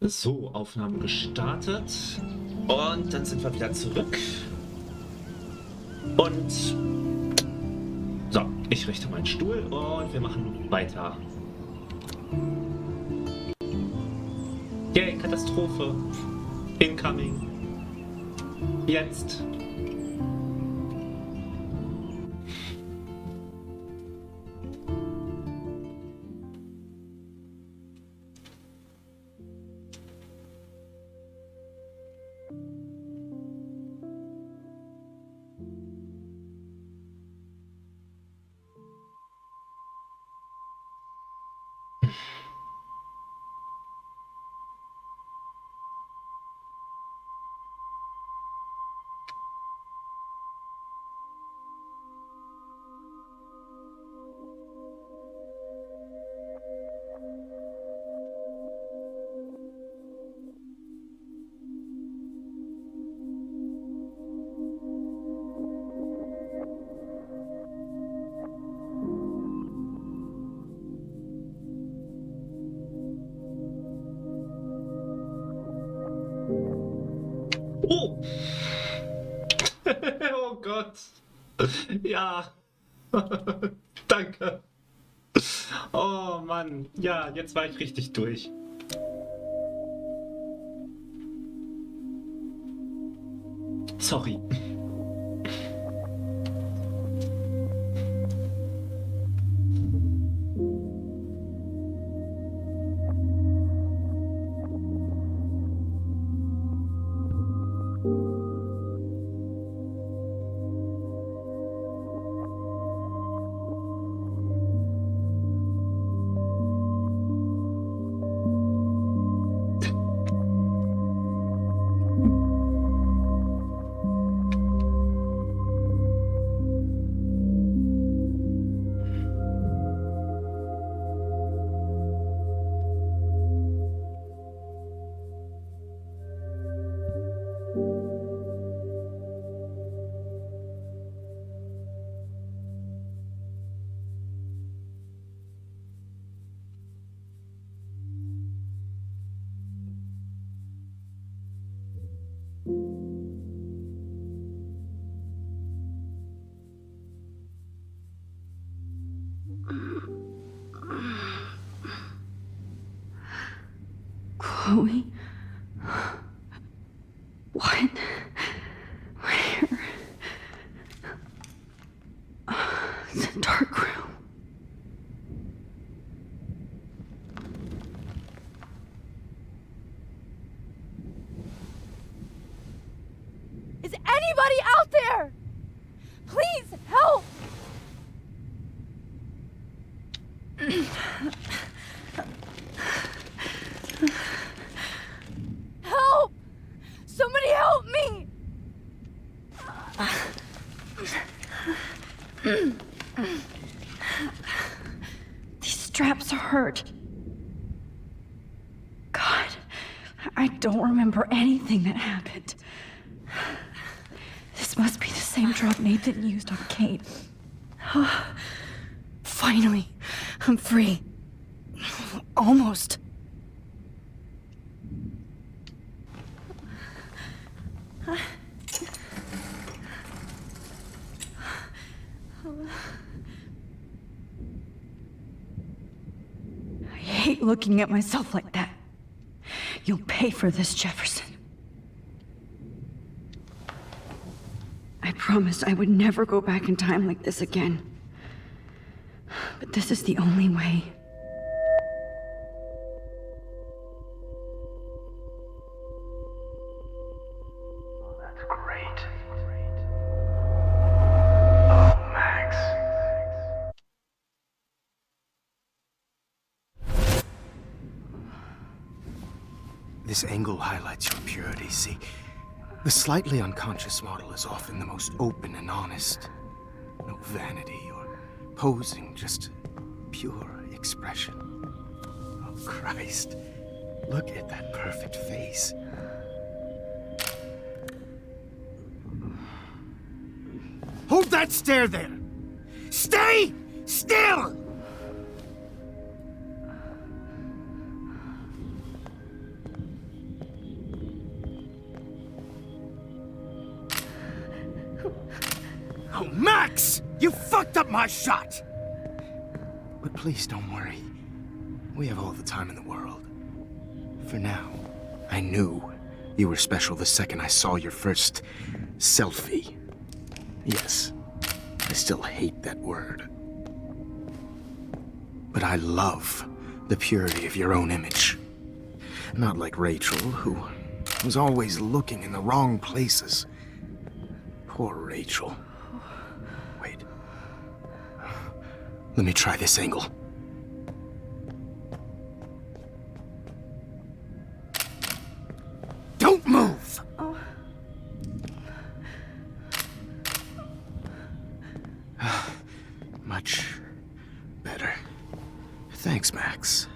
So, Aufnahme gestartet. Und dann sind wir wieder zurück. Und so, ich richte meinen Stuhl und wir machen weiter. Yay, Katastrophe. Incoming. Jetzt. Oh! Oh Gott! Ja! Danke! Oh Mann! Ja, jetzt war ich richtig durch. Sorry. Chloe? What? Where? It's a dark room. Is anybody out there? Please help! Help! Somebody help me! These straps hurt. God, I don't remember anything that happened. This must be the same drug Nathan used on Kate. Finally, I'm free. Almost. I hate looking at myself like that. You'll pay for this, Jefferson. I promised I would never go back in time like this again. But this is the only way. Oh, that's great. Oh, Max. This angle highlights your purity, see? The slightly unconscious model is often the most open and honest. No vanity or posing, just pure expression. Oh, Christ. Look at that perfect face. Hold that stare there! Stay still! Max! You fucked up my shot! But please don't worry. We have all the time in the world. For now, I knew you were special the second I saw your first selfie. Yes, I still hate that word. But I love the purity of your own image. Not like Rachel, who was always looking in the wrong places. Poor Rachel. Wait. Let me try this angle. Don't move! Much better. Thanks, Max.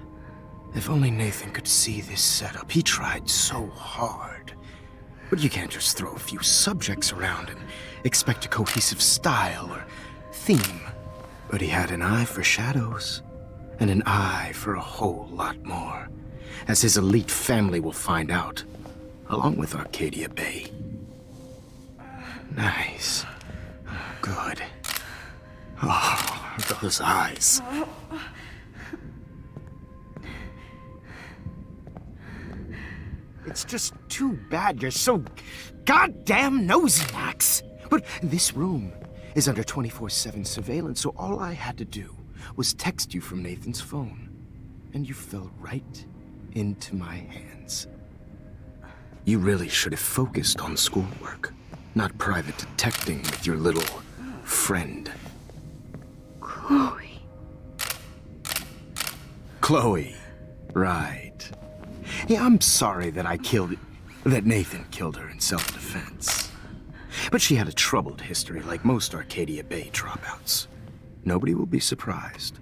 If only Nathan could see this setup. He tried so hard. But you can't just throw a few subjects around and expect a cohesive style or theme. But he had an eye for shadows, and an eye for a whole lot more, as his elite family will find out, along with Arcadia Bay. Nice. Good. Oh, those eyes. It's just too bad you're so goddamn nosy, Max. But this room is under 24/7 surveillance, so all I had to do was text you from Nathan's phone. And you fell right into my hands. You really should have focused on schoolwork, not private detecting with your little friend. Chloe. Chloe. Right. Yeah, I'm sorry that Nathan killed her in self-defense. But she had a troubled history like most Arcadia Bay dropouts. Nobody will be surprised.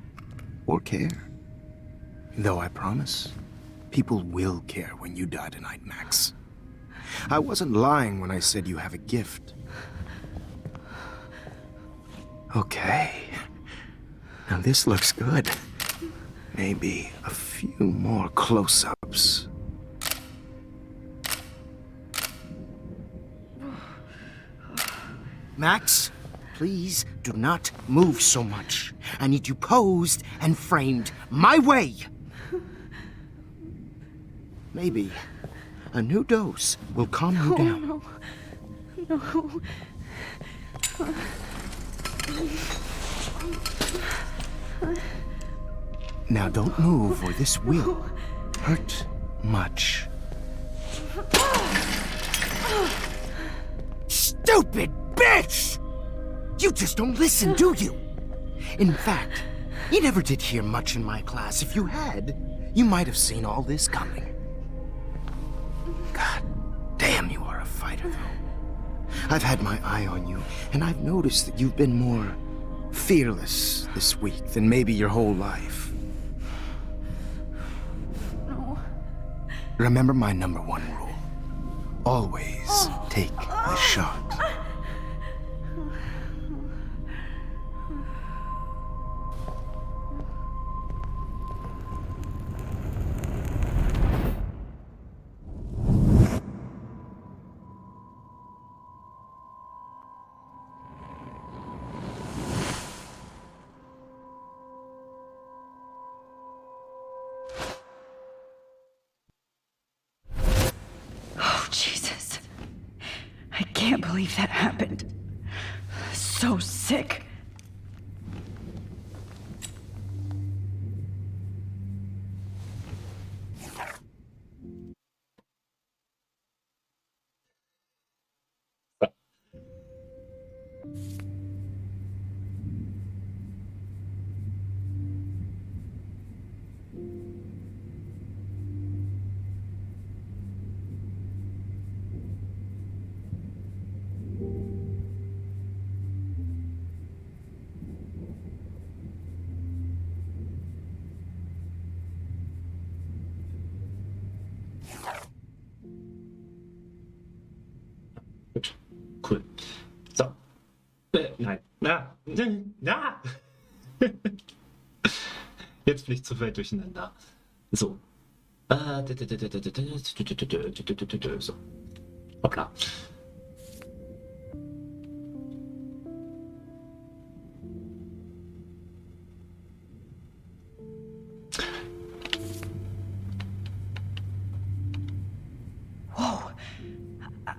Or care. Though I promise, people will care when you die tonight, Max. I wasn't lying when I said you have a gift. Okay. Now this looks good. Maybe a few more close-ups. Max, please do not move so much. I need you posed and framed my way. Maybe a new dose will calm you down. No. Now don't move or this will hurt much. Stupid bitch! You just don't listen, do you? In fact, you never did hear much in my class. If you had, you might have seen all this coming. God damn, you are a fighter, though. I've had my eye on you, and I've noticed that you've been more fearless this week than maybe your whole life. No. Remember my #1 rule. Always take the shot. Oh, Jesus. I can't believe that happened. So sick. Gut, cool. So. Nein. Na. Na. Jetzt bin ich zu weit durcheinander. So. So. Hoppla.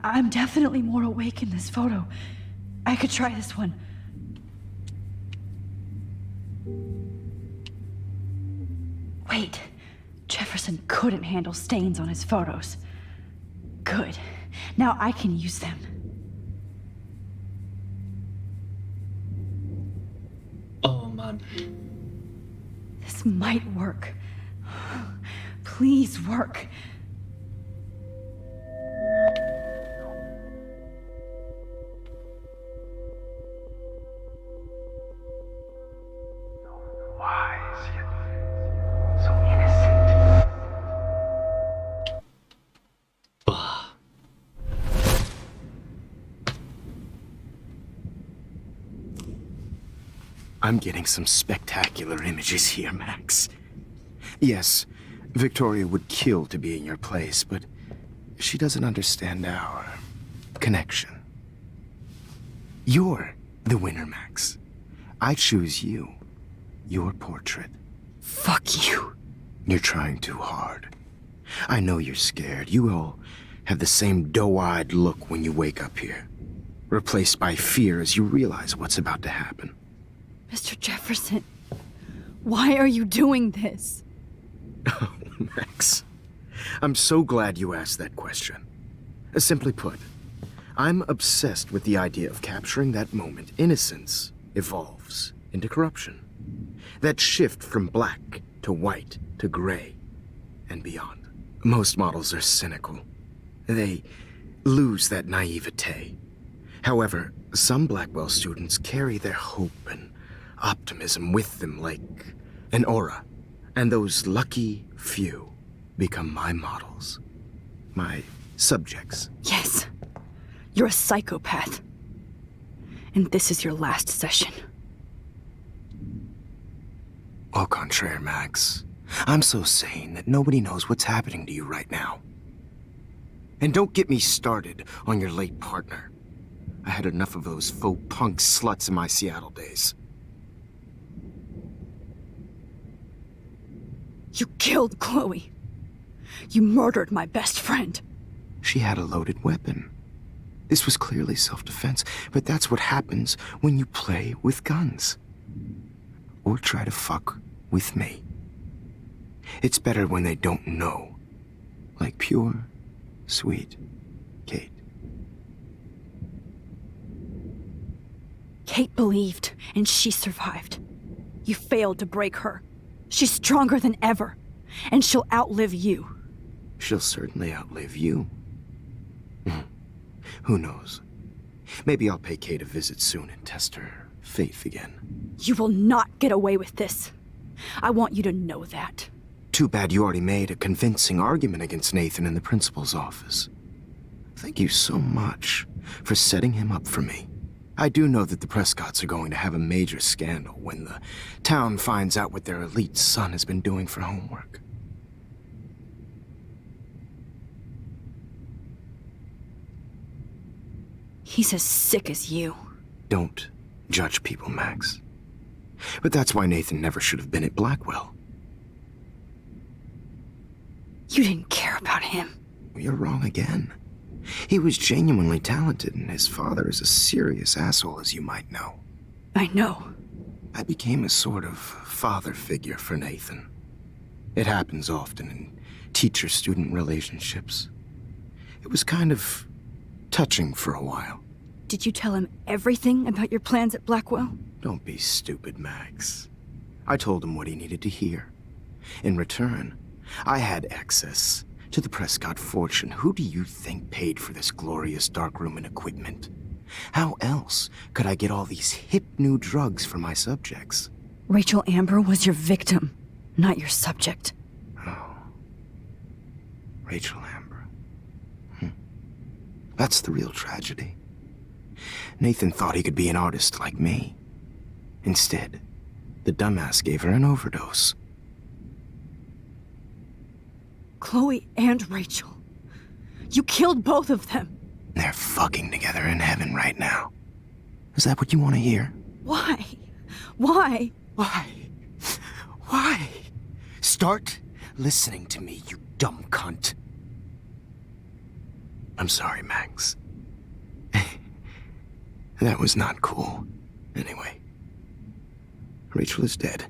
I'm definitely more awake in this photo. I could try this one. Wait, Jefferson couldn't handle stains on his photos. Good. Now I can use them. Oh Mann. This might work. Please work. Wise yet so innocent. Bah. I'm getting some spectacular images here, Max. Yes, Victoria would kill to be in your place, but she doesn't understand our connection. You're the winner, Max. I choose you. Your portrait. Fuck you. You're trying too hard. I know you're scared. You all have the same doe-eyed look when you wake up here, replaced by fear as you realize what's about to happen. Mr. Jefferson, why are you doing this? Oh, Max. I'm so glad you asked that question. Simply put, I'm obsessed with the idea of capturing that moment innocence evolves into corruption. That shift from black to white to gray and beyond. Most models are cynical. They lose that naivete. However, some Blackwell students carry their hope and optimism with them like an aura. And those lucky few become my models. My subjects. Yes. You're a psychopath. And this is your last session. Au contraire, Max. I'm so sane that nobody knows what's happening to you right now. And don't get me started on your late partner. I had enough of those faux punk sluts in my Seattle days. You killed Chloe. You murdered my best friend. She had a loaded weapon. This was clearly self-defense, but that's what happens when you play with guns. Or try to fuck with me. It's better when they don't know. Like pure, sweet Kate. Kate believed, and she survived. You failed to break her. She's stronger than ever, and she'll outlive you. She'll certainly outlive you. Who knows? Maybe I'll pay Kate a visit soon and test her faith again. You will not get away with this. I want you to know that. Too bad you already made a convincing argument against Nathan in the principal's office. Thank you so much for setting him up for me. I do know that the Prescotts are going to have a major scandal when the town finds out what their elite son has been doing for homework. He's as sick as you. Don't judge people, Max. But that's why Nathan never should have been at Blackwell. You didn't care about him. You're wrong again. He was genuinely talented, and his father is a serious asshole, as you might know. I know. I became a sort of father figure for Nathan. It happens often in teacher-student relationships. It was kind of touching for a while. Did you tell him everything about your plans at Blackwell? Don't be stupid, Max. I told him what he needed to hear. In return, I had access to the Prescott fortune. Who do you think paid for this glorious darkroom and equipment? How else could I get all these hip new drugs for my subjects? Rachel Amber was your victim, not your subject. Oh. Rachel Amber. That's the real tragedy. Nathan thought he could be an artist like me. Instead, the dumbass gave her an overdose. Chloe and Rachel. You killed both of them. They're fucking together in heaven right now. Is that what you want to hear? Why? Why? Why? Why? Start listening to me, you dumb cunt. I'm sorry, Max. That was not cool. Anyway, Rachel is dead.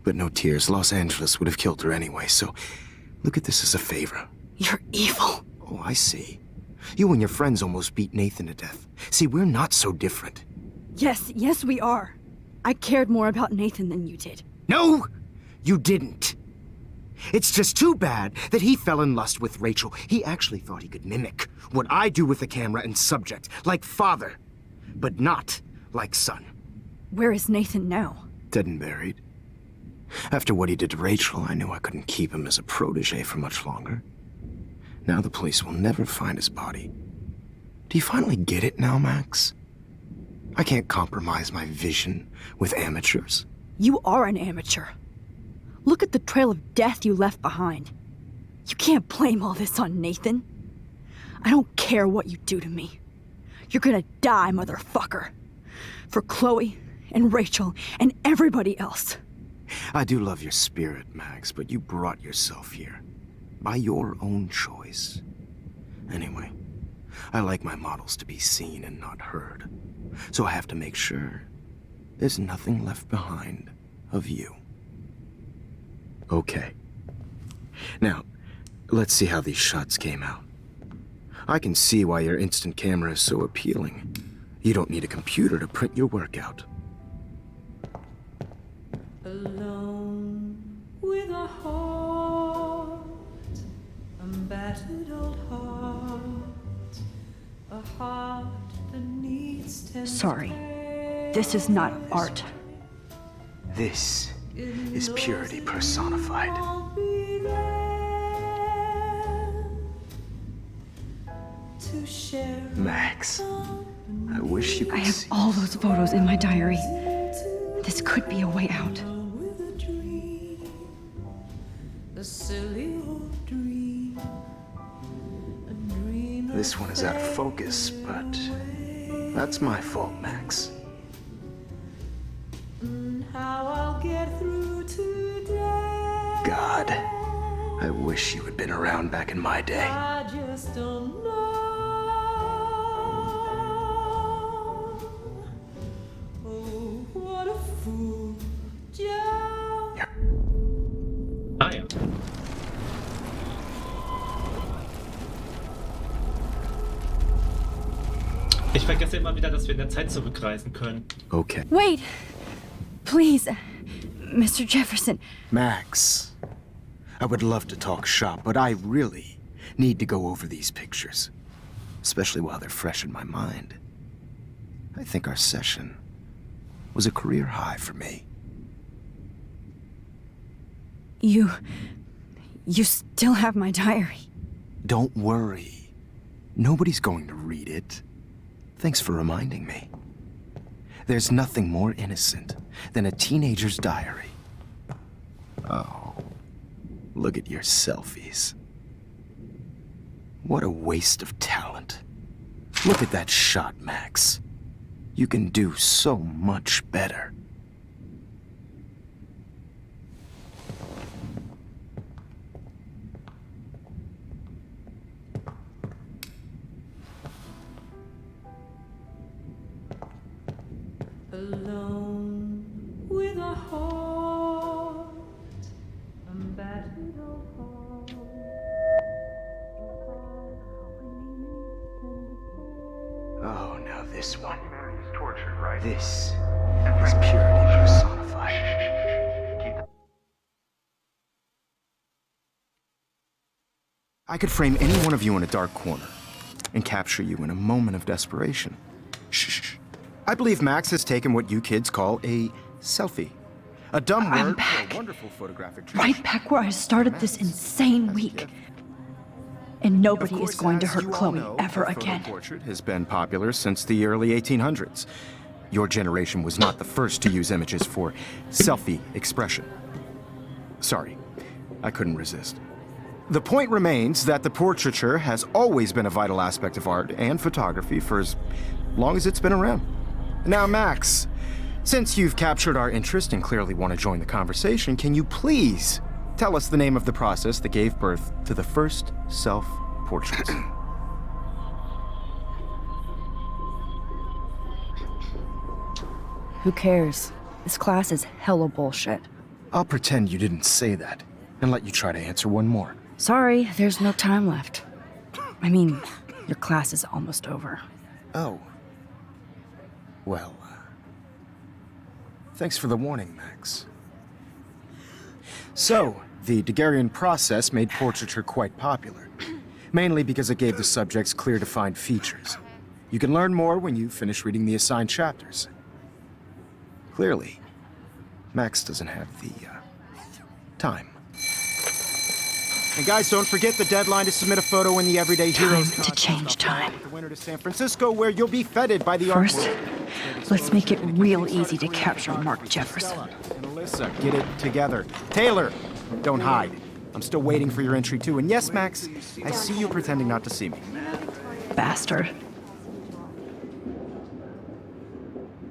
But no tears. Los Angeles would have killed her anyway, so look at this as a favor. You're evil. Oh, I see. You and your friends almost beat Nathan to death. See, we're not so different. Yes, we are. I cared more about Nathan than you did. No, you didn't. It's just too bad that he fell in lust with Rachel. He actually thought he could mimic what I do with the camera and subject, like father, but not like son. Where is Nathan now? Dead and buried. After what he did to Rachel, I knew I couldn't keep him as a protege for much longer. Now the police will never find his body. Do you finally get it now, Max? I can't compromise my vision with amateurs. You are an amateur. Look at the trail of death you left behind. You can't blame all this on Nathan. I don't care what you do to me. You're gonna die, motherfucker. For Chloe and Rachel and everybody else. I do love your spirit, Max, but you brought yourself here. By your own choice. Anyway, I like my models to be seen and not heard. So I have to make sure there's nothing left behind of you. Okay. Now, let's see how these shots came out. I can see why your instant camera is so appealing. You don't need a computer to print your work out. Alone with a heart, a battered old heart, a heart that needs tender. Sorry. This is not art. This is purity personified. I'll be there to share. Max, I wish you I could have see. all those photos in my diary. This could be a way out. With a dream, a silly old dream, a dream. This one is out of focus, but that's my fault, Max. How I'll get through today. God, I wish you had been around back in my day. I just don't know. Oh, what a fool, Joe. Ah ja. Ich vergesse immer wieder, dass wir in der Zeit zurückreisen können. Okay. Wait! Please, Mr. Jefferson. Max, I would love to talk shop, but I really need to go over these pictures. Especially while they're fresh in my mind. I think our session was a career high for me. You still have my diary. Don't worry. Nobody's going to read it. Thanks for reminding me. There's nothing more innocent than a teenager's diary. Oh, look at your selfies. What a waste of talent. Look at that shot, Max. You can do so much better. Alone with a heart, a battered old heart, Oh, now this one. Humanity's tortured, right? This is purity personified. I could frame any one of you in a dark corner and capture you in a moment of desperation. Shh. I believe Max has taken what you kids call a selfie. A dumb I'm word back. for a wonderful photographic trick. Right back where I started this insane week. And nobody is going to hurt Chloe ever again. Portrait has been popular since the early 1800s. Your generation was not the first to use images for selfie expression. Sorry, I couldn't resist. The point remains that the portraiture has always been a vital aspect of art and photography for as long as it's been around. Now, Max, since you've captured our interest and clearly want to join the conversation, can you please tell us the name of the process that gave birth to the first self-portraits? Who cares? This class is hella bullshit. I'll pretend you didn't say that, and let you try to answer one more. Sorry, there's no time left. I mean, your class is almost over. Oh. Well, thanks for the warning, Max. So, the Daguerrean process made portraiture quite popular, mainly because it gave the subjects clear defined features. You can learn more when you finish reading the assigned chapters. Clearly, Max doesn't have the, time. And guys, don't forget the deadline to submit a photo in the Everyday Heroes Time to change time. The winner to San Francisco, where you'll be feted by the art First, world. let's make it real easy to capture Mark Jefferson. And Alyssa, get it together. Taylor, don't hide. I'm still waiting for your entry too. And yes, Max, I see you pretending not to see me. Bastard.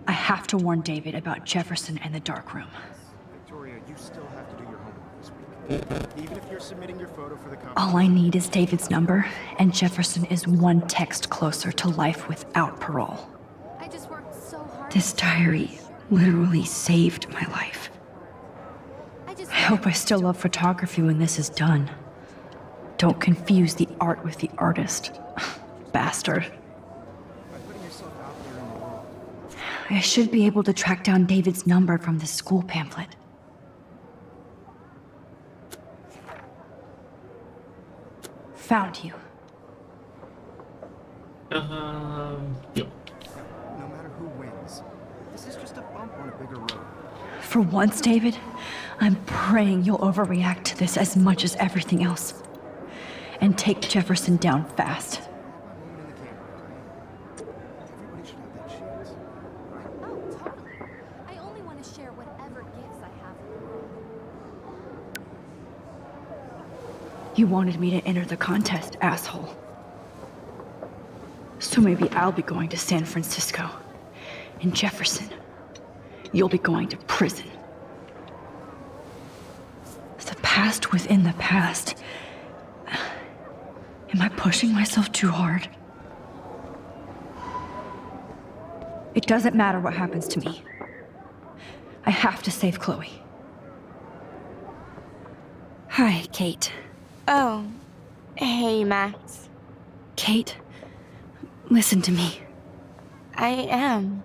I have to warn David about Jefferson and the dark room. Victoria, you still have to do your homework this week. Even if you're submitting your photo for the competition. All I need is David's number, and Jefferson is one text closer to life without parole. I just worked so hard. This diary literally saved my life. I hope I still love photography when this is done. Don't confuse the art with the artist. Bastard. I should be able to track down David's number from the school pamphlet. Found you. Yep. No matter who wins, this is just a bump on a bigger road. For once, David, I'm praying you'll overreact to this as much as everything else. And take Jefferson down fast. Everybody should have that chance. Oh, totally. I only want to share whatever gifts I have with the world. You wanted me to enter the contest, asshole. So maybe I'll be going to San Francisco. And Jefferson, you'll be going to prison. The past within the past. Am I pushing myself too hard? It doesn't matter what happens to me. I have to save Chloe. Hi, Kate. Oh, hey, Max. Kate, listen to me. I am.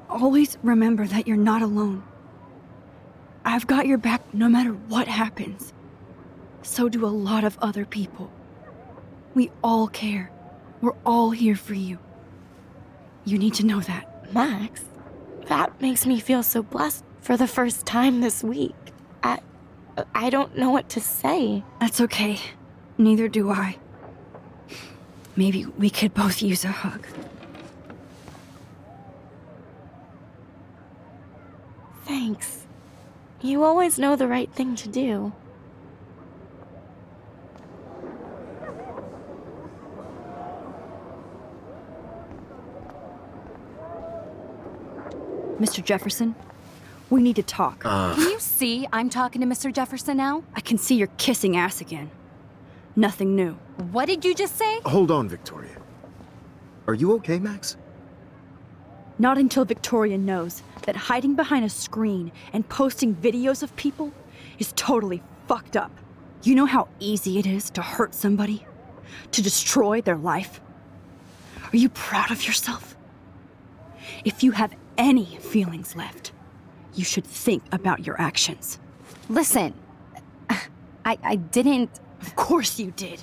Always remember that you're not alone. I've got your back no matter what happens. So do a lot of other people. We all care. We're all here for you. You need to know that. Max, that makes me feel so blessed for the first time this week. I don't know what to say. That's okay. Neither do I. Maybe we could both use a hug. Thanks. You always know the right thing to do. Mr. Jefferson, we need to talk. Can you see I'm talking to Mr. Jefferson now? I can see you're kissing ass again. Nothing new. What did you just say? Hold on, Victoria. Are you okay, Max? Not until Victoria knows that hiding behind a screen and posting videos of people is totally fucked up. You know how easy it is to hurt somebody? To destroy their life? Are you proud of yourself? If you have any feelings left, you should think about your actions. Listen, I didn't... Of course you did.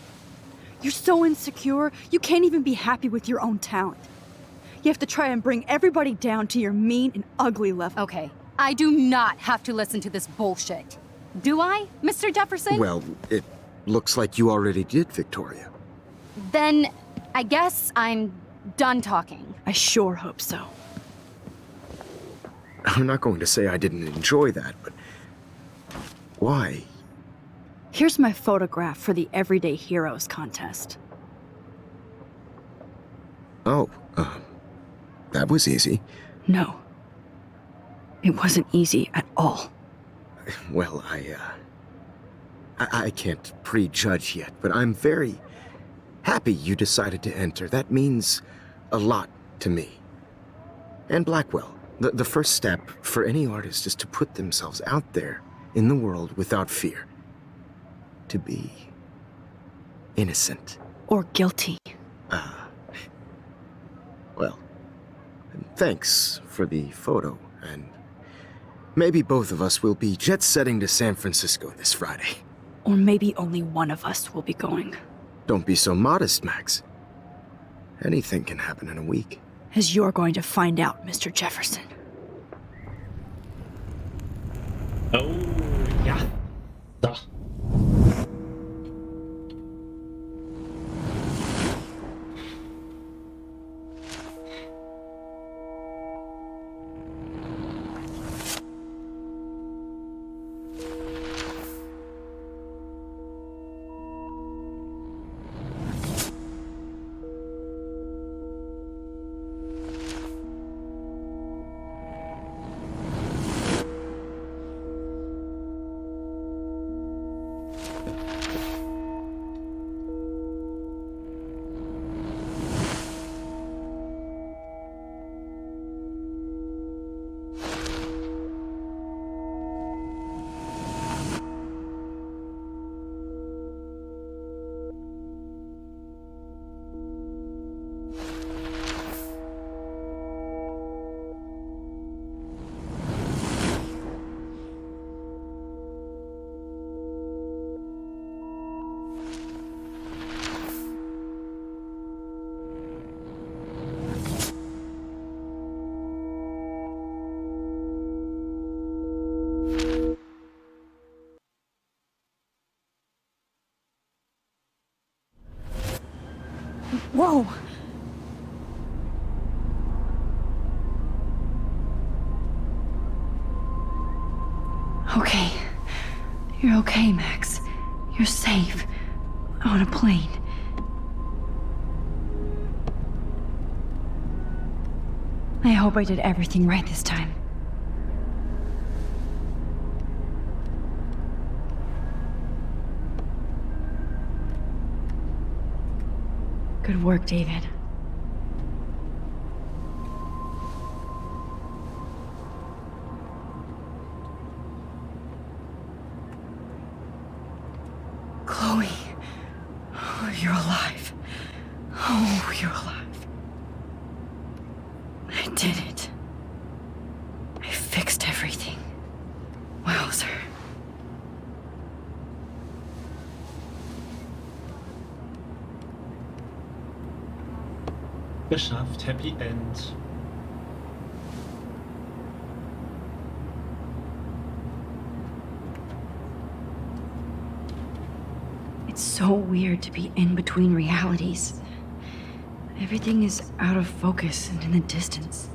You're so insecure, you can't even be happy with your own talent. You have to try and bring everybody down to your mean and ugly level. Okay, I do not have to listen to this bullshit. Do I, Mr. Jefferson? Well, it looks like you already did, Victoria. Then I guess I'm done talking. I sure hope so. I'm not going to say I didn't enjoy that, but why? Here's my photograph for the Everyday Heroes contest. Oh, that was easy. No. It wasn't easy at all. Well, I can't prejudge yet, but I'm very happy you decided to enter. That means a lot to me. And Blackwell. The first step for any artist is to put themselves out there in the world without fear. To be innocent. Or guilty. Well, thanks for the photo, and maybe both of us will be jet-setting to San Francisco this Friday. Or maybe only one of us will be going. Don't be so modest, Max. Anything can happen in a week. As you're going to find out, Mr. Jefferson. Oh, ja. So. Whoa! Okay. You're okay, Max. You're safe. On a plane. I hope I did everything right this time. Good work, David. Chloe. Oh, you're alive. Oh, you're alive. I did it. I fixed everything. Wowzer. Geschafft, Happy End. It's so weird to be in between realities. Everything is out of focus and in the distance.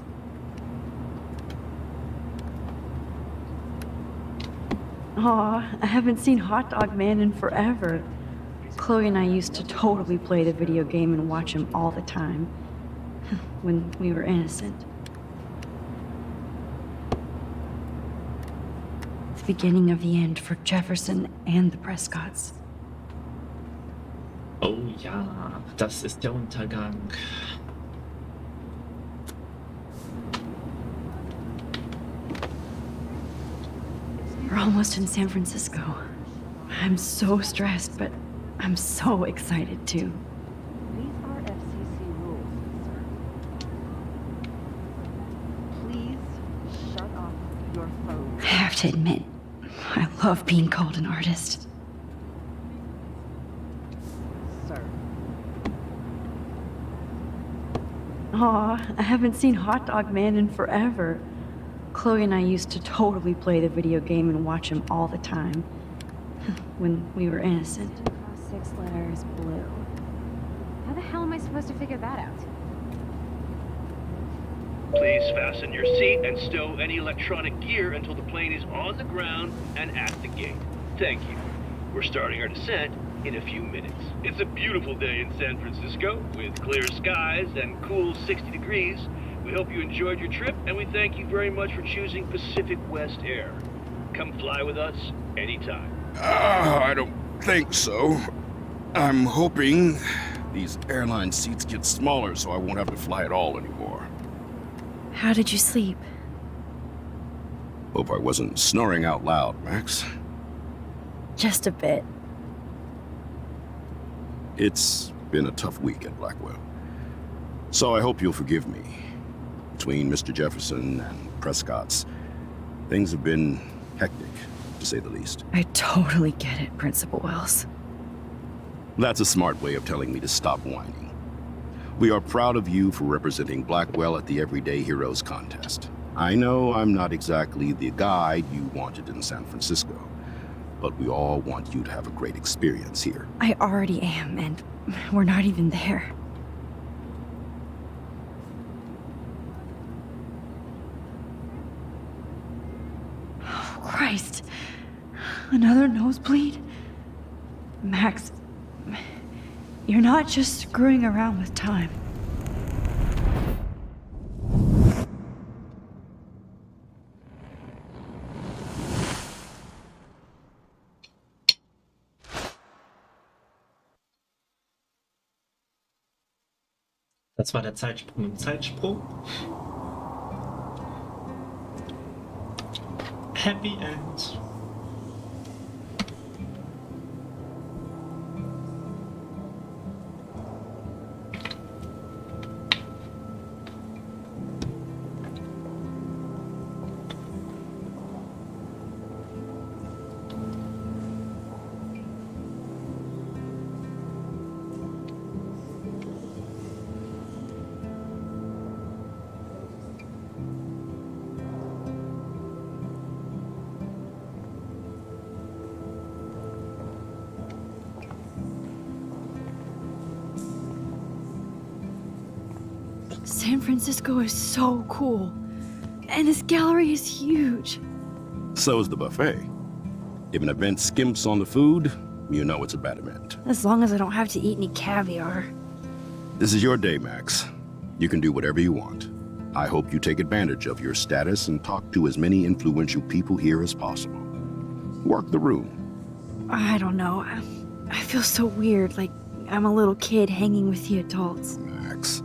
Aw, I haven't seen Hot Dog Man in forever. Chloe and I used to totally play the video game and watch him all the time. When we were innocent. The beginning of the end for Jefferson and the Prescotts. Oh ja, das ist der Untergang. We're almost in San Francisco. I'm so stressed, but I'm so excited too. These are FCC rules, sir. Please shut off your phone. I have to admit, I love being called an artist. Sir. Aw, I haven't seen Hot Dog Man in forever. Chloe and I used to totally play the video game and watch him all the time. When we were innocent. Across 6 letters, blue. How the hell am I supposed to figure that out? Please fasten your seat and stow any electronic gear until the plane is on the ground and at the gate. Thank you. We're starting our descent in a few minutes. It's a beautiful day in San Francisco with clear skies and cool 60 degrees. We hope you enjoyed your trip, and we thank you very much for choosing Pacific West Air. Come fly with us anytime. I don't think so. I'm hoping these airline seats get smaller so I won't have to fly at all anymore. How did you sleep? Hope I wasn't snoring out loud, Max. Just a bit. It's been a tough week at Blackwell. So I hope you'll forgive me. Between Mr. Jefferson and Prescott's, things have been hectic, to say the least. I totally get it, Principal Wells. That's a smart way of telling me to stop whining. We are proud of you for representing Blackwell at the Everyday Heroes contest. I know I'm not exactly the guide you wanted in San Francisco, but we all want you to have a great experience here. I already am, and we're not even there. Oh, Christ. Another nosebleed? Max, you're not just screwing around with time. Das war der Zeitsprung im Zeitsprung. Happy End. San Francisco is so cool. And this gallery is huge. So is the buffet. If an event skimps on the food, you know it's a bad event. As long as I don't have to eat any caviar. This is your day, Max. You can do whatever you want. I hope you take advantage of your status and talk to as many influential people here as possible. Work the room. I don't know. I feel so weird, like I'm a little kid hanging with the adults. Max,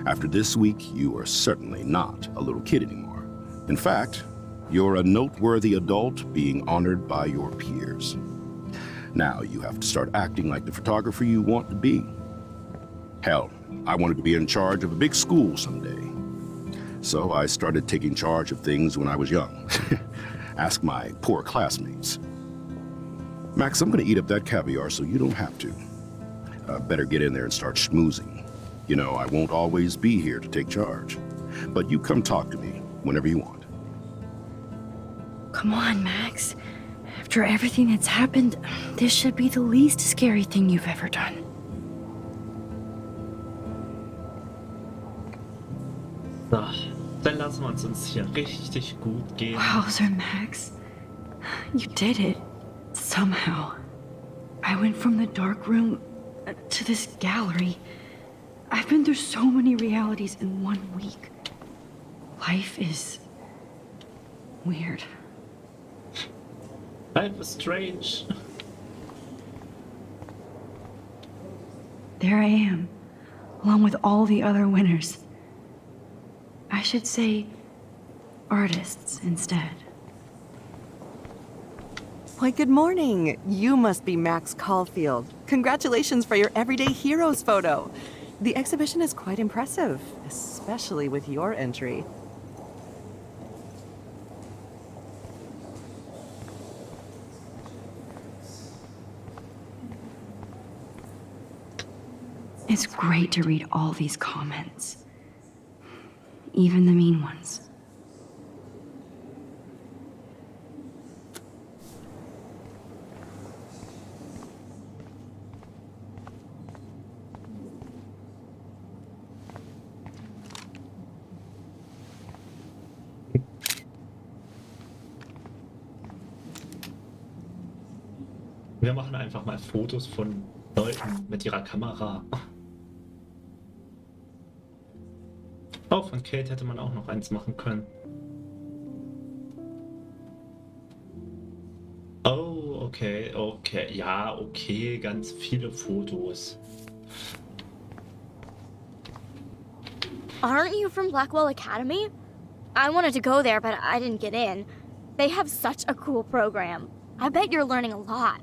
after this week, you are certainly not a little kid anymore. In fact, you're a noteworthy adult being honored by your peers. Now you have to start acting like the photographer you want to be. Hell, I wanted to be in charge of a big school someday. So I started taking charge of things when I was young. Ask my poor classmates. Max, I'm gonna eat up that caviar so you don't have to. Better get in there and start schmoozing. You know, I won't always be here to take charge. But you come talk to me whenever you want. Come on, Max. After everything that's happened, this should be the least scary thing you've ever done. So, dann lassen wir uns hier richtig gut gehen. Wowzer, Max. You did it. Somehow. I went from the dark room to this gallery. I've been through so many realities in 1 week. Life is weird. Life is strange. There I am, along with all the other winners. I should say artists instead. Why, good morning. You must be Max Caulfield. Congratulations for your Everyday Heroes photo. The exhibition is quite impressive, especially with your entry. It's great to read all these comments, even the mean ones. Wir machen einfach mal Fotos von Leuten mit ihrer Kamera. Oh, von Kate hätte man auch noch eins machen können. Oh, okay, okay. Ja, okay, ganz viele Fotos. Aren't you from Blackwell Academy? I wanted to go there, but I didn't get in. They have such a cool program. I bet you're learning a lot.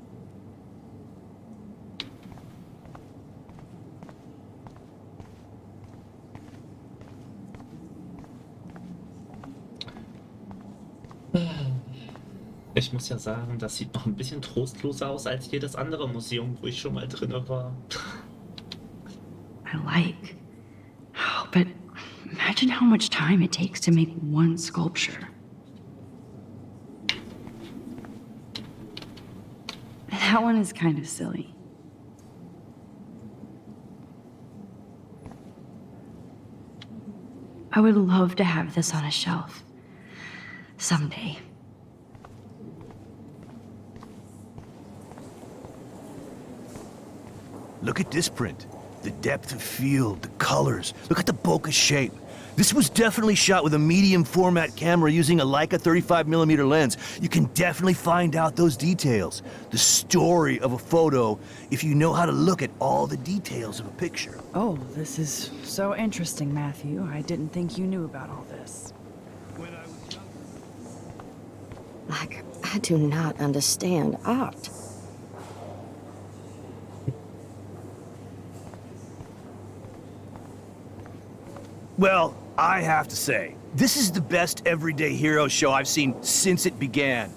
Ich muss ja sagen, das sieht noch ein bisschen trostloser aus als jedes andere Museum, wo ich schon mal drin war. I like. Oh, but imagine how much time it takes to make one sculpture. That one is kind of silly. I would love to have this on a shelf. Someday. Look at this print. The depth of field, the colors. Look at the bokeh shape. This was definitely shot with a medium format camera using a Leica 35mm lens. You can definitely find out those details. The story of a photo if you know how to look at all the details of a picture. Oh, this is so interesting, Matthew. I didn't think you knew about all this. Like, I do not understand art. Well, I have to say, this is the best everyday hero show I've seen since it began.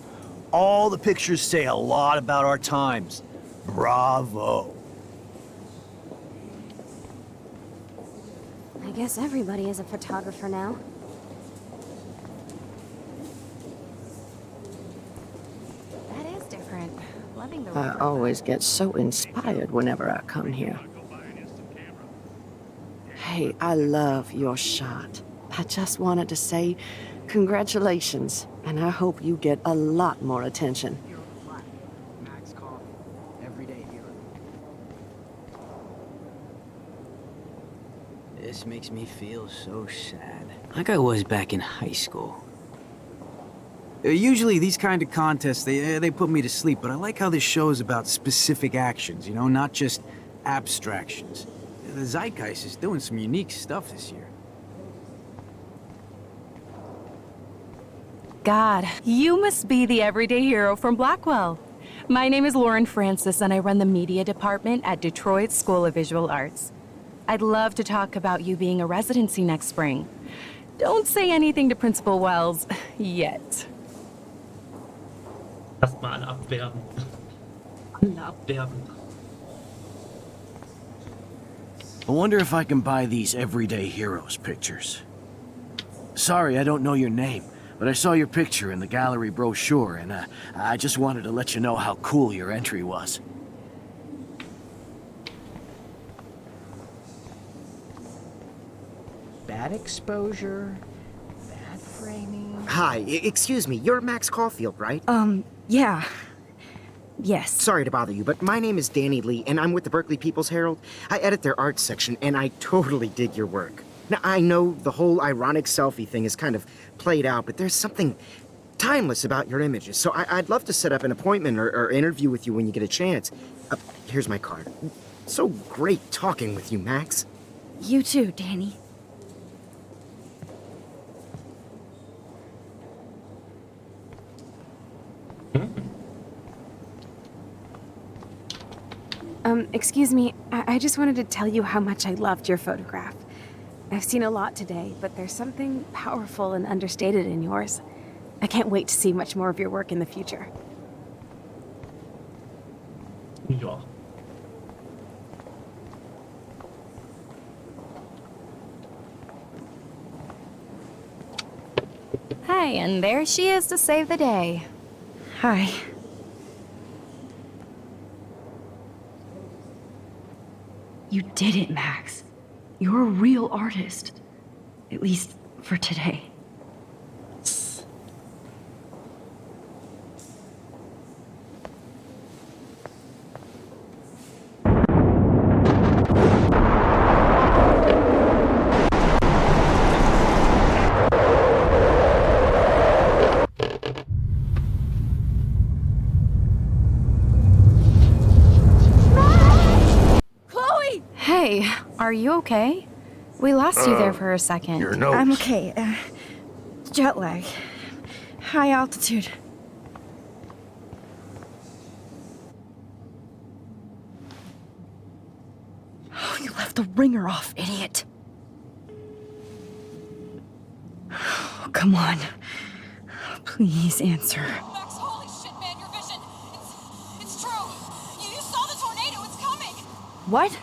All the pictures say a lot about our times. Bravo. I guess everybody is a photographer now. That is different. Loving the I always get so inspired whenever I come here. Hey, I love your shot. I just wanted to say congratulations, and I hope you get a lot more attention. Max Coffee, everyday hero. This makes me feel so sad. Like I was back in high school. Usually these kind of contests, they put me to sleep, but I like how this show is about specific actions, you know, not just abstractions. The Zeitgeist is doing some unique stuff this year. God, you must be the everyday hero from Blackwell. My name is Lauren Francis, and I run the media department at Detroit School of Visual Arts. I'd love to talk about you being a residency next spring. Don't say anything to Principal Wells yet. Erstmal alle abwerben. Alle abwerben. I wonder if I can buy these everyday heroes pictures. Sorry, I don't know your name, but I saw your picture in the gallery brochure, and I just wanted to let you know how cool your entry was. Bad exposure, bad framing. Hi, excuse me, you're Max Caulfield, right? Yeah. Yes. Sorry to bother you, but my name is Danny Lee, and I'm with the Berkeley People's Herald. I edit their arts section, and I totally dig your work. Now, I know the whole ironic selfie thing is kind of played out, but there's something timeless about your images, so I'd love to set up an appointment or interview with you when you get a chance. Here's my card. So great talking with you, Max. You too, Danny. Excuse me, I just wanted to tell you how much I loved your photograph. I've seen a lot today, but there's something powerful and understated in yours. I can't wait to see much more of your work in the future. Ja. Hi, and there she is to save the day. Hi. You did it, Max. You're a real artist. At least for today. Hey, are you okay? We lost you there for a second. Your nose. I'm okay. Jet lag. high altitude. Oh, you left the ringer off, idiot. Oh, come on. Please answer. Max, holy shit, man, your vision. It's true. You saw the tornado. It's coming. What?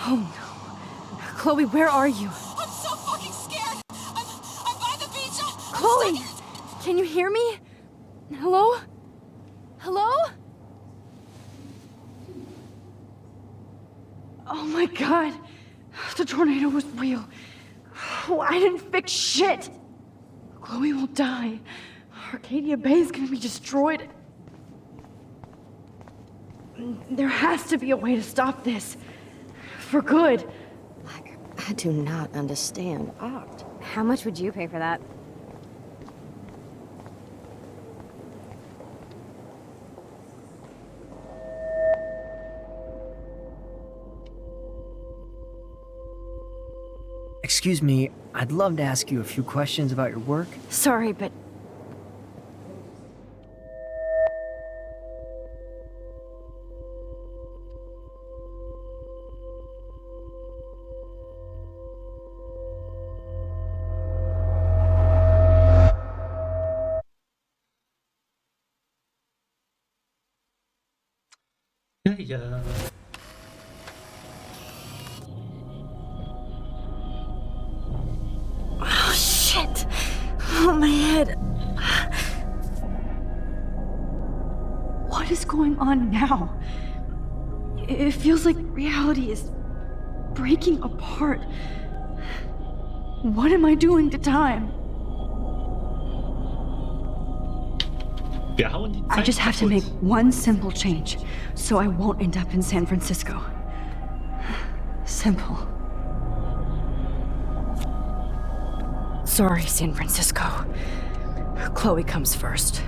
Oh no. Chloe, where are you? I'm so fucking scared. I'm by the beach. Chloe! Can you hear me? Hello? Hello? Oh my god. The tornado was real. Oh, I didn't fix shit. Chloe will die. Arcadia Bay is gonna be destroyed. There has to be a way to stop this. For good. I do not understand art. How much would you pay for that? Excuse me, I'd love to ask you a few questions about your work. Sorry, but... Ja, ja. Oh, shit! Oh, my head. What is going on now? It feels like reality is breaking apart. What am I doing to time? Wir hauen die Zeit I just have to make kaputt. one simple change, so I won't end up in San Francisco. Simple. Sorry, San Francisco. Chloe comes first.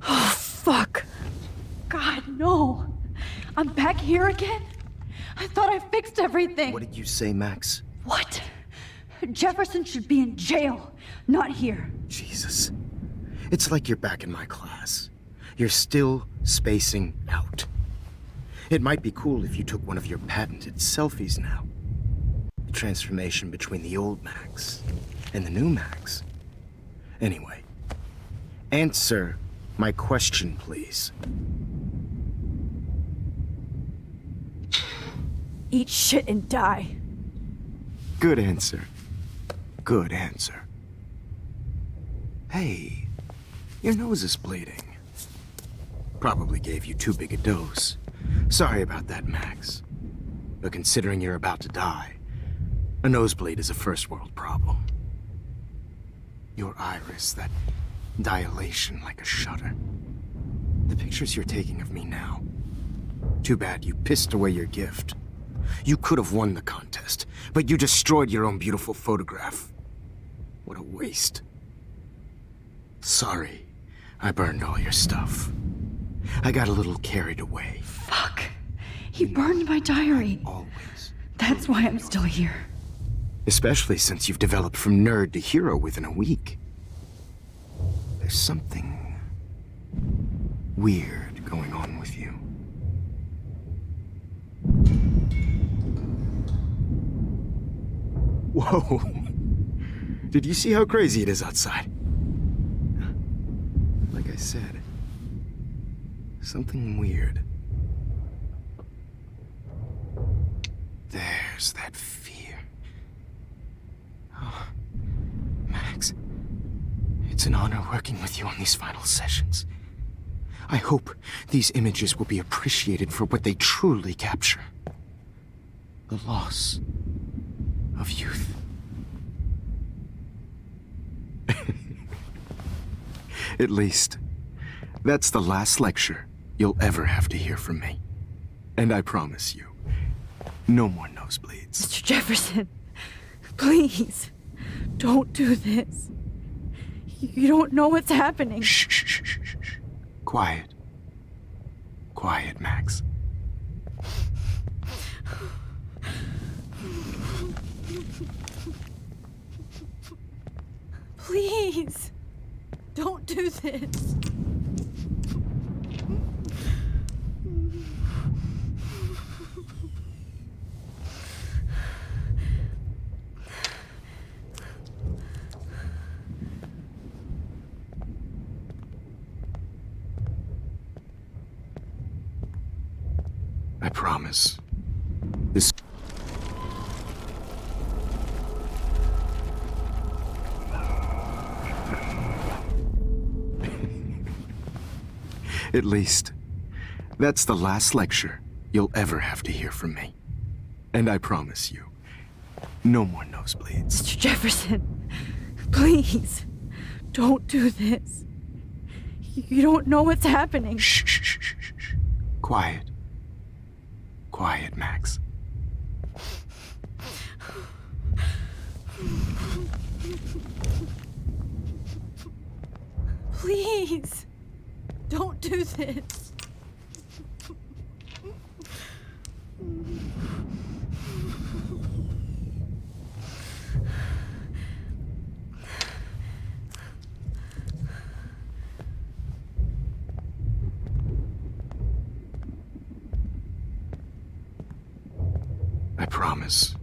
Oh, fuck. God, no. I'm back here again? I thought I fixed everything. What did you say, Max? What? Jefferson should be in jail, not here. Jesus. It's like you're back in my class. You're still spacing out. It might be cool if you took one of your patented selfies now. The transformation between the old Max and the new Max. Anyway, answer my question, please. Eat shit and die. Good answer. Good answer. Hey, your nose is bleeding. Probably gave you too big a dose. Sorry about that, Max. But considering you're about to die, a nosebleed is a first world problem. Your iris, that dilation like a shutter. The pictures you're taking of me now. Too bad you pissed away your gift. You could have won the contest, but you destroyed your own beautiful photograph. What a waste. Sorry, I burned all your stuff. I got a little carried away. Fuck. He burned my diary. Always. That's why I'm still here. Especially since you've developed from nerd to hero within a week. There's something weird going on with you. Whoa. Did you see how crazy it is outside? Like I said, something weird. There's that fear. It's an honor working with you on these final sessions. I hope these images will be appreciated for what they truly capture. The loss of youth. At least, that's the last lecture you'll ever have to hear from me. And I promise you, no more nosebleeds. Mr. Jefferson, please, don't do this. You don't know what's happening. Shh, shh, shh, shh, shh. Quiet. Quiet, Max. Please, don't do this. I promise. This... At least, that's the last lecture you'll ever have to hear from me. And I promise you, no more nosebleeds. Mr. Jefferson, please, don't do this. You don't know what's happening. Shh, shh, shh, shh, shh. Quiet. Quiet, Max. Please, don't do this. I promise.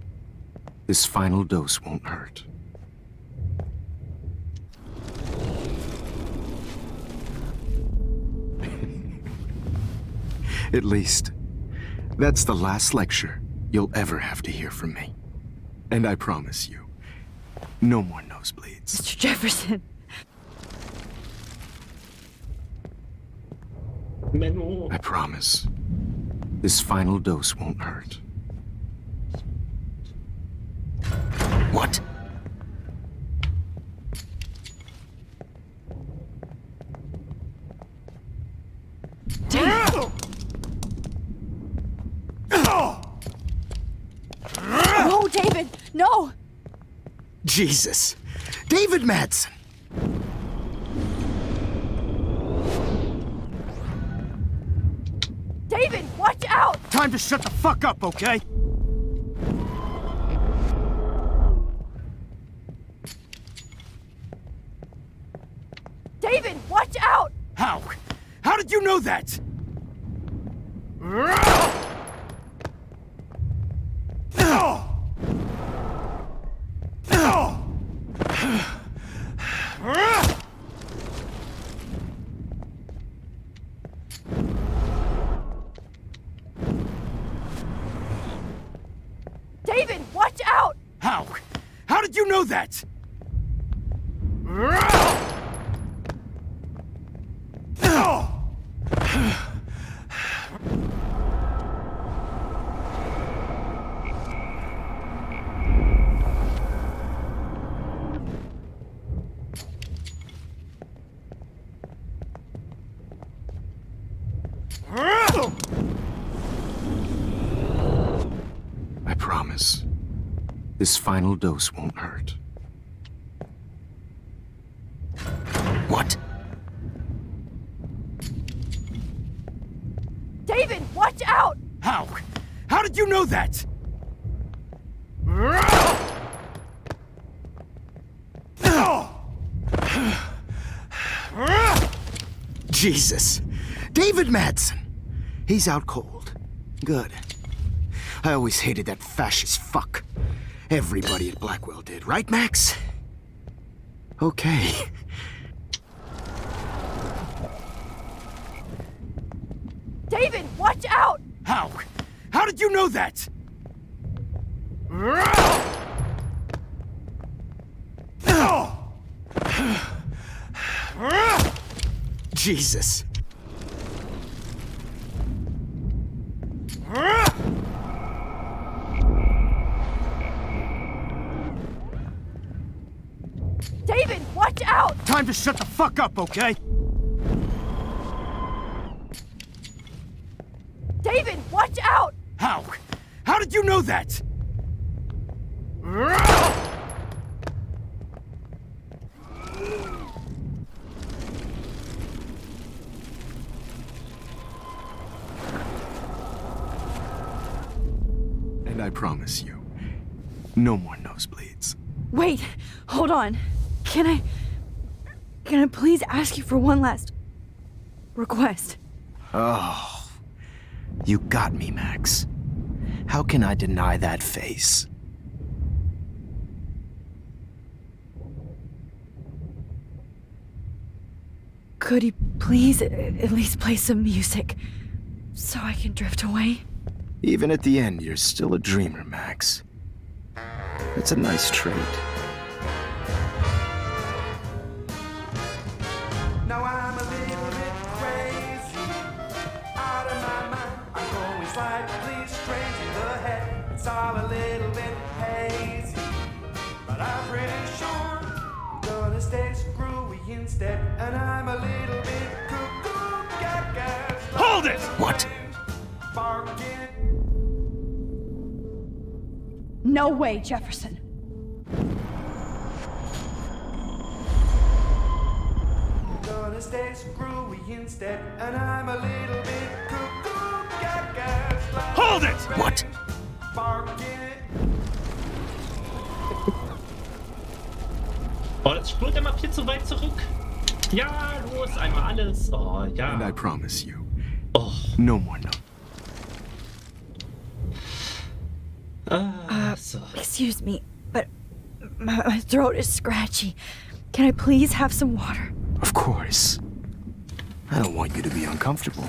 This final dose won't hurt. At least, that's the last lecture you'll ever have to hear from me. And I promise you, no more nosebleeds. Mr. Jefferson. I promise. This final dose won't hurt. What? No, David, no! Jesus! David Madsen! David, watch out! Time to shut the fuck up, okay? David, watch out! How? How did you know that? David, watch out! How? How did you know that? I promise. This final dose won't hurt. What? David, watch out! How? How did you know that? Jesus! David Madsen! He's out cold. Good. I always hated that fascist fuck. Everybody at Blackwell did, right, Max? Okay. David, watch out! How? How did you know that? Jesus. David, watch out! Time to shut the fuck up, okay? David, watch out! How? How did you know that? And I promise you, no more nosebleeds. Wait, hold on. Can I please ask you for one last request? Oh, you got me, Max. How can I deny that face? Could you please at least play some music so I can drift away? Even at the end, you're still a dreamer, Max. It's a nice trait. Now I'm a little bit crazy, out of my mind. I'm going slightly strange in the head. It's all a little bit hazy, but I'm pretty sure I'm gonna stay screwy instead. And I'm a little bit cuckoo, gaga. Hold it! What? Barking. No way, Jefferson. Gonna stay screwy instead, and I'm a little bit cuckoo, gaga. Hold it! What? Oh, das spult der Map hier zu weit zurück. Ja, los, einmal alles. Oh, ja. And I promise you, Oh. no more no. So. Excuse me, but my throat is scratchy. Can I please have some water? Of course. I don't want you to be uncomfortable.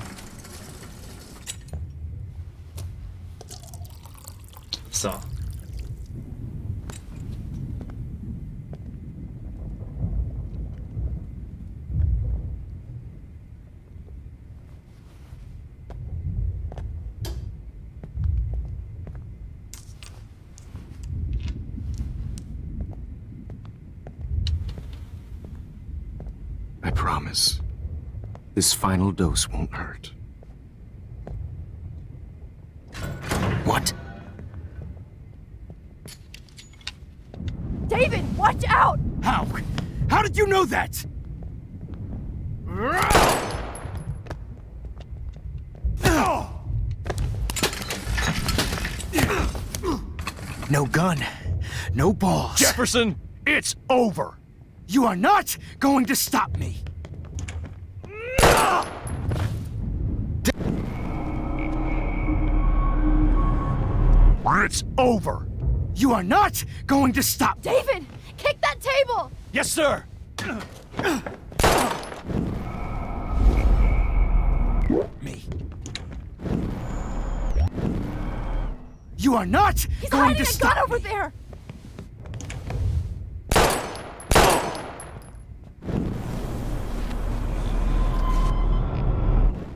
So. I promise. This final dose won't hurt. What? David, watch out! How? How did you know that? No gun. No balls. Jefferson, it's over. You are not going to stop me. It's over. You are not going to stop. David, kick that table! Yes, sir. Me. You are not He's going hiding to a stop gun over me. there!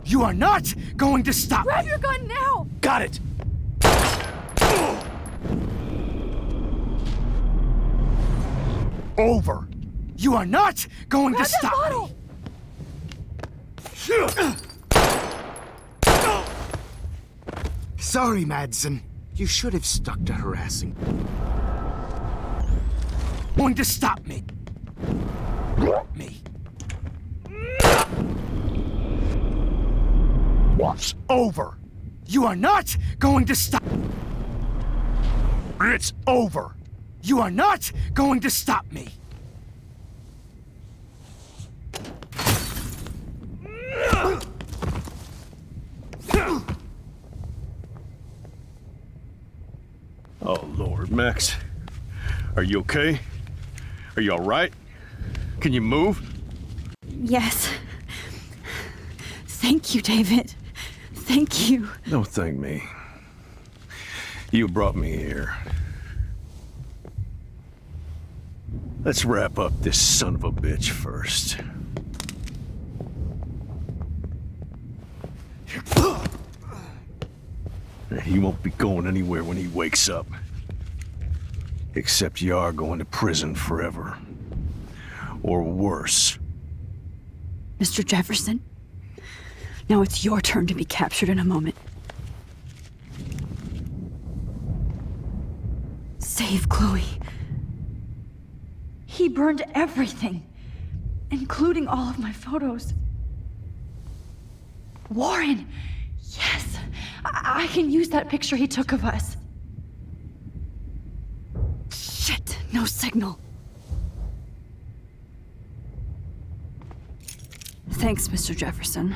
You are not going to stop Grab me. your gun now! Got it. Over. You are not going Grab to that stop bottle! me. Sorry, Madsen. You should have stuck to harassing. Going to stop me. Me. It's over. You are not going to stop. It's over. You are not going to stop me. Oh, Lord, Max. Are you okay? Are you all right? Can you move? Yes. Thank you, David. Thank you. Don't thank me. You brought me here. Let's wrap up this son of a bitch first. He won't be going anywhere when he wakes up. Except you are going to prison forever. Or worse. Mr. Jefferson, now it's your turn to be captured in a moment. Save Chloe. He burned everything, including all of my photos. Warren! Yes! I can use that picture he took of us. Shit, no signal. Thanks, Mr. Jefferson,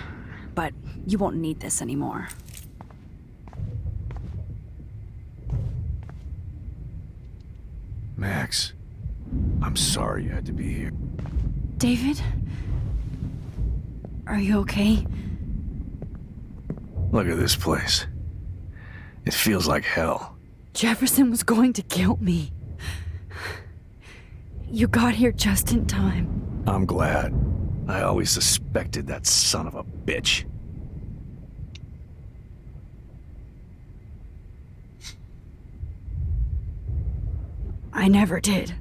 but you won't need this anymore. Max, I'm sorry you had to be here. David? Are you okay? Look at this place. It feels like hell. Jefferson was going to kill me. You got here just in time. I'm glad. I always suspected that son of a bitch. I never did.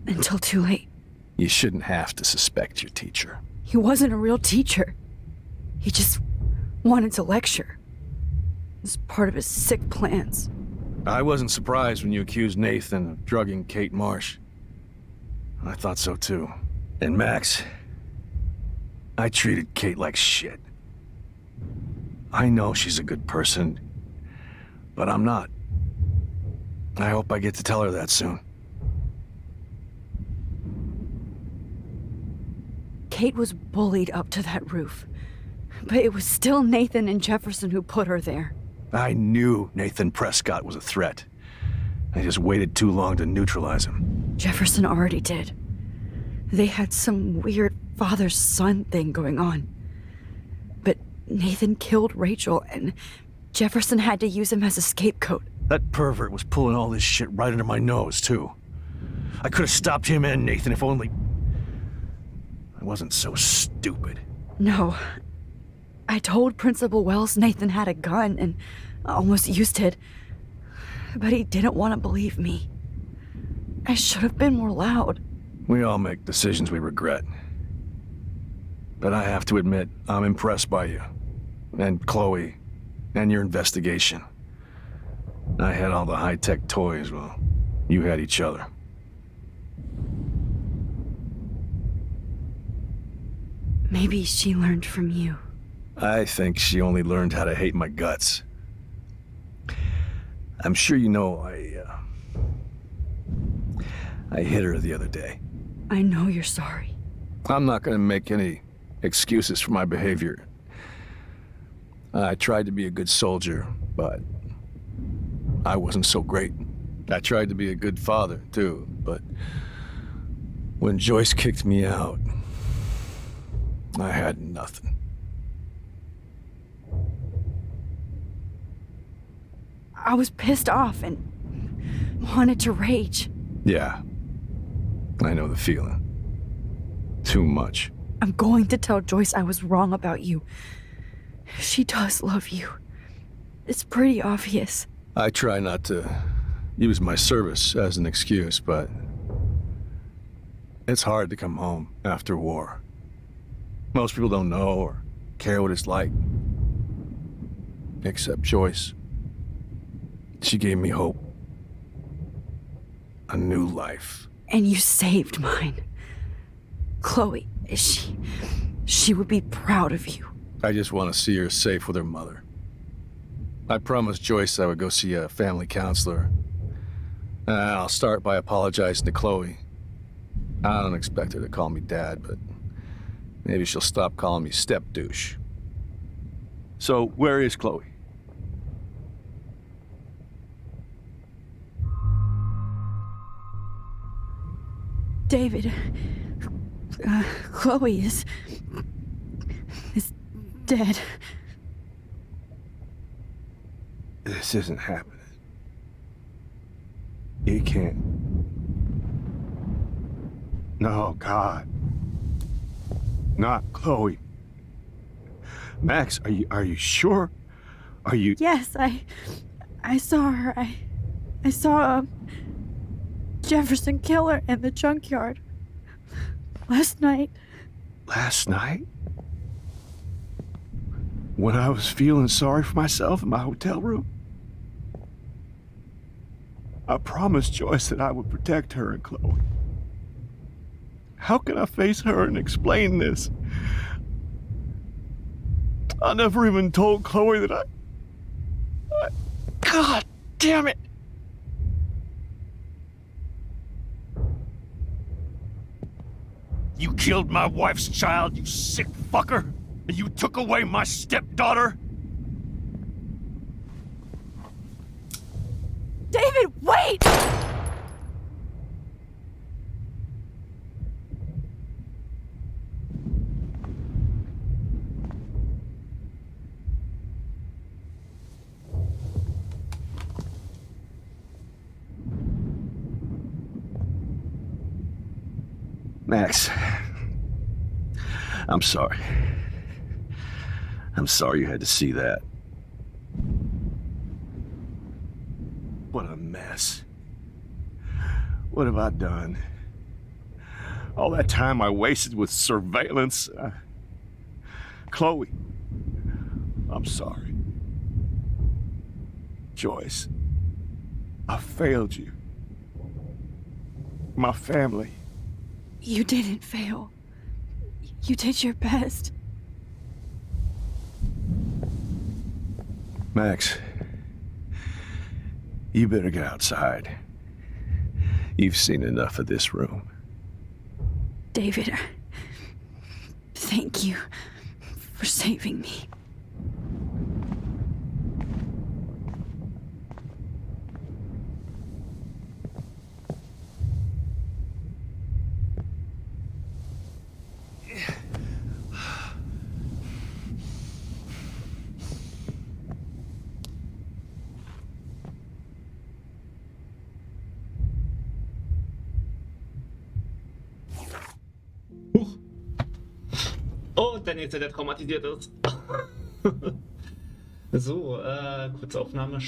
Until too late. You shouldn't have to suspect your teacher. He wasn't a real teacher. He just wanted to lecture. It was part of his sick plans. I wasn't surprised when you accused Nathan of drugging Kate Marsh. I thought so too. And Max, I treated Kate like shit. I know she's a good person, but I'm not. I hope I get to tell her that soon. Kate was bullied up to that roof. But it was still Nathan and Jefferson who put her there. I knew Nathan Prescott was a threat. I just waited too long to neutralize him. Jefferson already did. They had some weird father-son thing going on. But Nathan killed Rachel, and Jefferson had to use him as a scapegoat. That pervert was pulling all this shit right under my nose, too. I could have stopped him and Nathan if only... I wasn't so stupid. No. I told Principal Wells Nathan had a gun and almost used it. But he didn't want to believe me. I should have been more loud. We all make decisions we regret. But I have to admit, I'm impressed by you. And Chloe. And your investigation. I had all the high-tech toys, well, you had each other. Maybe she learned from you. I think she only learned how to hate my guts. I'm sure you know I hit her the other day. I know you're sorry. I'm not gonna make any excuses for my behavior. I tried to be a good soldier, but I wasn't so great. I tried to be a good father, too, but when Joyce kicked me out, I had nothing. I was pissed off and wanted to rage. Yeah, I know the feeling. Too much. I'm going to tell Joyce I was wrong about you. She does love you. It's pretty obvious. I try not to use my service as an excuse, but it's hard to come home after war. Most people don't know or care what it's like. Except Joyce. She gave me hope. A new life. And you saved mine. Chloe, she would be proud of you. I just want to see her safe with her mother. I promised Joyce I would go see a family counselor. I'll start by apologizing to Chloe. I don't expect her to call me Dad, but maybe she'll stop calling me step-douche. So, where is Chloe? David, Chloe is dead. This isn't happening. You can't. No, God. Not Chloe. Max, are you sure? Are you... Yes, I saw her. I saw Jefferson Killer in the junkyard last night. Last night? When I was feeling sorry for myself in my hotel room? I promised Joyce that I would protect her and Chloe. How can I face her and explain this? I never even told Chloe that I... God damn it! You killed my wife's child, you sick fucker! And you took away my stepdaughter? David, wait! Max, I'm sorry. I'm sorry you had to see that. What a mess. What have I done? All that time I wasted with surveillance. Chloe, I'm sorry. Joyce, I failed you. My family. You didn't fail. You did your best. Max, you better get outside. You've seen enough of this room. David, thank you for saving me. Und der nächste, der traumatisiert ist. So, kurze Aufnahme.